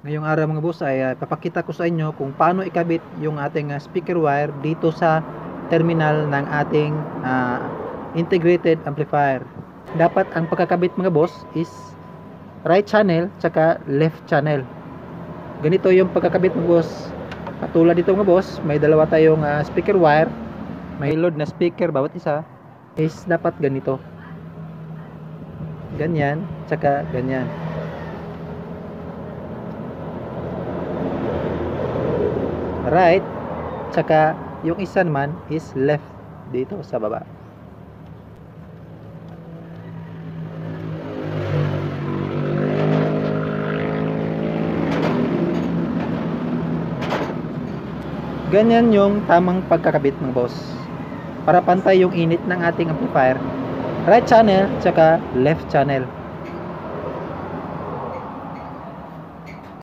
Ngayong araw mga boss ay papakita ko sa inyo kung paano ikabit yung ating speaker wire dito sa terminal ng ating integrated amplifier. Dapat ang pagkakabit mga boss is right channel tsaka left channel. Ganito yung pagkakabit mga boss. Katulad dito mga boss, may dalawa tayong speaker wire, may load na speaker bawat isa, is dapat ganito. Ganyan tsaka ganyan. Right, tsaka yung isa naman is left dito sa baba. Ganyan yung tamang pagkakabit mga boss, para pantay yung init ng ating amplifier. Right channel tsaka left channel.